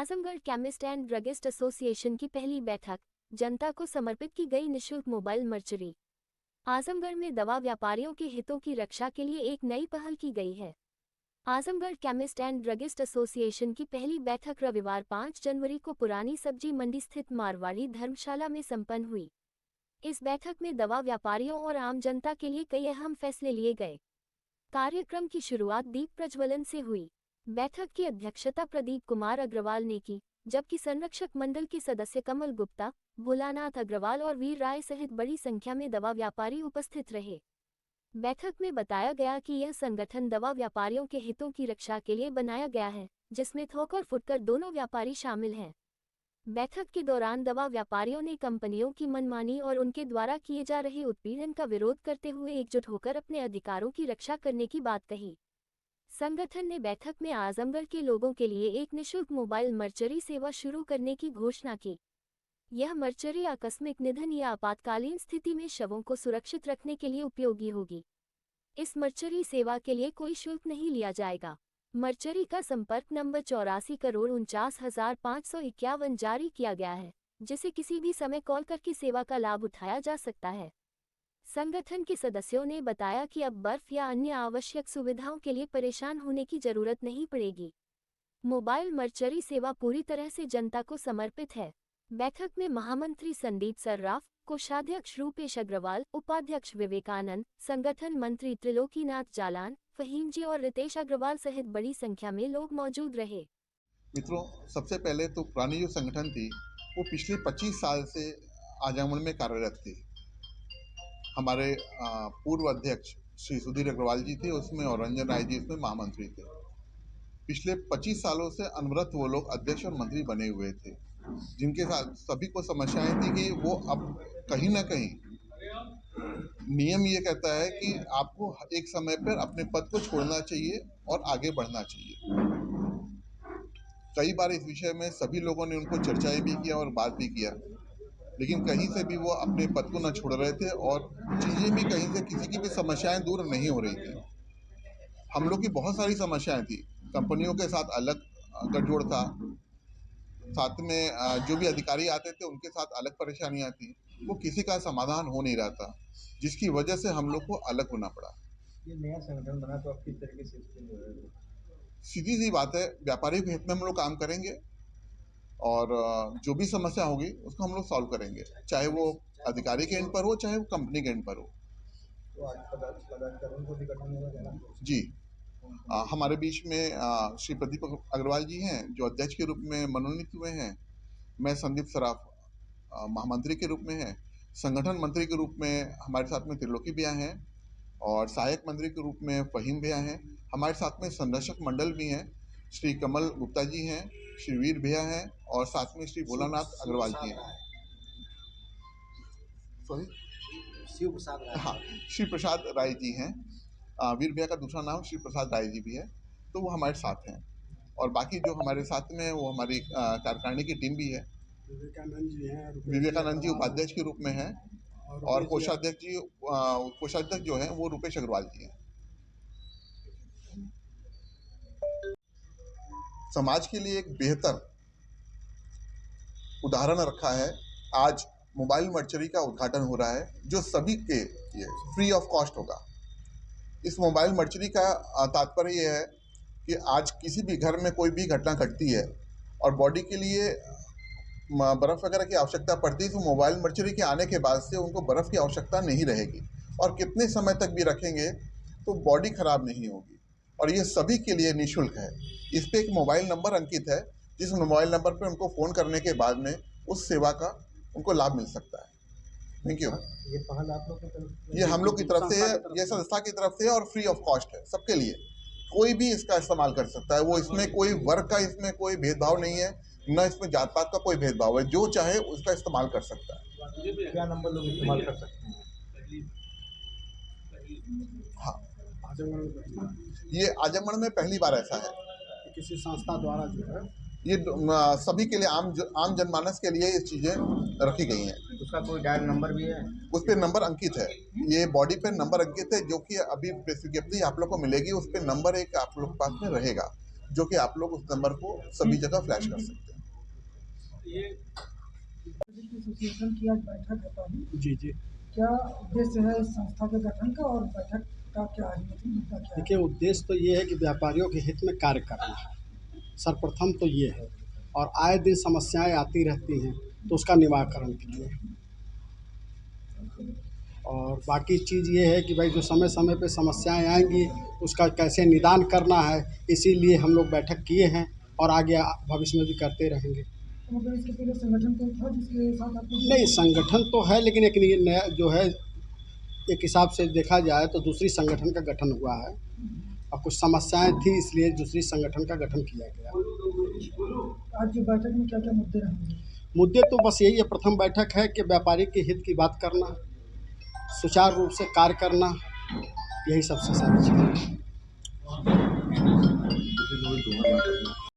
Azamgarh chemist and druggist association की पहली बैठक, जनता को समर्पित की गई निःशुल्क मोबाइल मर्चरी। आजमगढ़ में दवा व्यापारियों के हितों की रक्षा के लिए एक नई पहल की गई है। Azamgarh chemist and druggist association की पहली बैठक रविवार 5 जनवरी को पुरानी सब्जी मंडी स्थित मारवाड़ी धर्मशाला में संपन्न हुई। इस बैठक में दवा व्यापारियों और आम जनता के लिए कई अहम फैसले लिए गए। कार्यक्रम की शुरुआत दीप प्रज्वलन से हुई। बैठक की अध्यक्षता प्रदीप कुमार अग्रवाल ने की, जबकि संरक्षक मंडल के सदस्य कमल गुप्ता, भोलानाथ अग्रवाल और वीर राय सहित बड़ी संख्या में दवा व्यापारी उपस्थित रहे। बैठक में बताया गया कि यह संगठन दवा व्यापारियों के हितों की रक्षा के लिए बनाया गया है, जिसमें थोक और फुटकर दोनों व्यापारी शामिल हैं। बैठक के दौरान दवा व्यापारियों ने कंपनियों की मनमानी और उनके द्वारा किए जा रहे उत्पीड़न का विरोध करते हुए एकजुट होकर अपने अधिकारों की रक्षा करने की बात कही। संगठन ने बैठक में आजमगढ़ के लोगों के लिए एक निःशुल्क मोबाइल मर्चरी सेवा शुरू करने की घोषणा की। यह मर्चरी आकस्मिक निधन या आपातकालीन स्थिति में शवों को सुरक्षित रखने के लिए उपयोगी होगी। इस मर्चरी सेवा के लिए कोई शुल्क नहीं लिया जाएगा। मर्चरी का संपर्क नंबर 84,49,551 जारी किया गया है, जिसे किसी भी समय कॉल करके सेवा का लाभ उठाया जा सकता है। संगठन के सदस्यों ने बताया कि अब बर्फ या अन्य आवश्यक सुविधाओं के लिए परेशान होने की जरूरत नहीं पड़ेगी। मोबाइल मर्चरी सेवा पूरी तरह से जनता को समर्पित है। बैठक में महामंत्री संदीप सर्राफ, कोषाध्यक्ष रूपेश अग्रवाल, उपाध्यक्ष विवेकानंद, संगठन मंत्री त्रिलोकीनाथ जालान, फहीम जी और रितेश अग्रवाल सहित बड़ी संख्या में लोग मौजूद रहे। मित्रों, सबसे पहले तो पुरानी जो संगठन थी वो पिछले 25 साल से आजमगढ़ में कार्यरत थी। हमारे पूर्व अध्यक्ष श्री सुधीर अग्रवाल जी थे उसमें और रंजन राय जी उसमें महामंत्री थे। पिछले 25 सालों से अनवरत वो लोग अध्यक्ष और मंत्री बने हुए थे, जिनके साथ सभी को समस्याएं थी कि वो अब कहीं ना कहीं नियम ये कहता है कि आपको एक समय पर अपने पद को छोड़ना चाहिए और आगे बढ़ना चाहिए। कई बार इस विषय में सभी लोगों ने उनको चर्चाएं भी किया और बात भी किया, लेकिन कहीं से भी वो अपने पद को न छोड़ रहे थे और चीज़ें भी कहीं से किसी की भी समस्याएं दूर नहीं हो रही थी। हम लोग की बहुत सारी समस्याएं थी। कंपनियों के साथ अलग गठजोड़ था, साथ में जो भी अधिकारी आते थे उनके साथ अलग परेशानियां थी। वो किसी का समाधान हो नहीं रहा था, जिसकी वजह से हम लोग को अलग होना पड़ा। ये नया संगठन बना तो आप किस तरीके से सीधी सी बात है, व्यापारियों के हित में हम लोग काम करेंगे और जो भी समस्या होगी उसको हम लोग सॉल्व करेंगे, चाहे वो अधिकारी के एंड पर हो चाहे वो कंपनी के एंड पर हो। जी, हमारे बीच में श्री प्रदीप अग्रवाल जी हैं जो अध्यक्ष के रूप में मनोनीत हुए हैं। मैं संदीप सराफ महामंत्री के रूप में हैं। संगठन मंत्री के रूप में हमारे साथ में त्रिलोकी भैया हैं और सहायक मंत्री के रूप में फहीम भैया हैं। हमारे साथ में संरक्षक मंडल भी हैं, श्री कमल गुप्ता जी हैं, श्री वीर भैया हैं और साथ में श्री भोलानाथ अग्रवाल जी हैं। सॉरी, हाँ, श्री प्रसाद राय जी हैं। वीर भैया का दूसरा नाम श्री प्रसाद राय जी भी है, तो वो हमारे साथ हैं। और बाकी जो हमारे साथ में वो हमारी कार्यकारिणी की टीम भी है। विवेकानंद जी उपाध्यक्ष के रूप में हैं और कोषाध्यक्ष जो है वो रूपेश अग्रवाल जी हैं। समाज के लिए एक बेहतर उदाहरण रखा है। आज मोबाइल मर्चरी का उद्घाटन हो रहा है जो सभी के लिए फ्री ऑफ कॉस्ट होगा। इस मोबाइल मर्चरी का तात्पर्य यह है कि आज किसी भी घर में कोई भी घटना घटती है और बॉडी के लिए बर्फ़ वगैरह की आवश्यकता पड़ती है, तो मोबाइल मर्चरी के आने के बाद से उनको बर्फ़ की आवश्यकता नहीं रहेगी और कितने समय तक भी रखेंगे तो बॉडी ख़राब नहीं होगी। और ये सभी के लिए निःशुल्क है। इस पर एक मोबाइल नंबर अंकित है, जिस मोबाइल नंबर पर उनको फ़ोन करने के बाद में उस सेवा का उनको लाभ मिल सकता है। Thank you. ये पहल आप लोग की तरफ, ये हम लोग की तरफ से है, ये संस्था की तरफ से है और फ्री ऑफ कॉस्ट है सबके लिए। कोई भी इसका इस्तेमाल कर सकता है। वो इसमें कोई वर्ग का इसमें कोई भेदभाव नहीं है, न इसमें जात पात का कोई भेदभाव है। जो चाहे उसका इस्तेमाल कर सकता है। क्या नंबर लोग इस्तेमाल कर सकते हैं? हाँ, आजमगढ़ ये आजमगढ़ में पहली बार ऐसा है। किसी संस्था द्वारा जो है ये सभी के लिए आम जनमानस के लिए ये चीज़ें रखी गई हैं। उसका कोई डायल नंबर भी है? उस पर नंबर अंकित है, ये बॉडी पे नंबर अंकित है, जो कि अभी प्रेस विज्ञप्ति आप लोग को मिलेगी। उस पर नंबर एक आप लोग के पास में रहेगा, जो कि आप लोग उस नंबर को सभी जगह फ्लैश कर सकते हैं। एसोसिएशन की आज बैठक है पहली। जी जी। क्या उद्देश्य है इस संस्था के गठन का और बैठक का क्या राजनीतिक मुद्दा क्या है? देखिए, उद्देश्य तो ये है कि व्यापारियों के हित में कार्य करना, सर्वप्रथम तो ये है, और आए दिन समस्याएं आती रहती हैं तो उसका निवारण के लिए, और बाकी चीज़ ये है कि भाई जो समय समय पे समस्याएं आएंगी उसका कैसे निदान करना है, इसीलिए हम लोग बैठक किए हैं और आगे भविष्य में भी करते रहेंगे। तो मतलब इसके पहले संगठन तो था जिसके साथ आप नहीं, संगठन तो है, लेकिन एक नया जो है, एक हिसाब से देखा जाए तो दूसरी संगठन का गठन हुआ है, और कुछ समस्याएं थी इसलिए दूसरी संगठन का गठन किया गया। आज जो बैठक में क्या क्या मुद्दे रहेंगे? मुद्दे तो बस यही है, प्रथम बैठक है कि व्यापारी के हित की बात करना, सुचारू रूप से कार्य करना, यही सबसे सारी चीज़ है।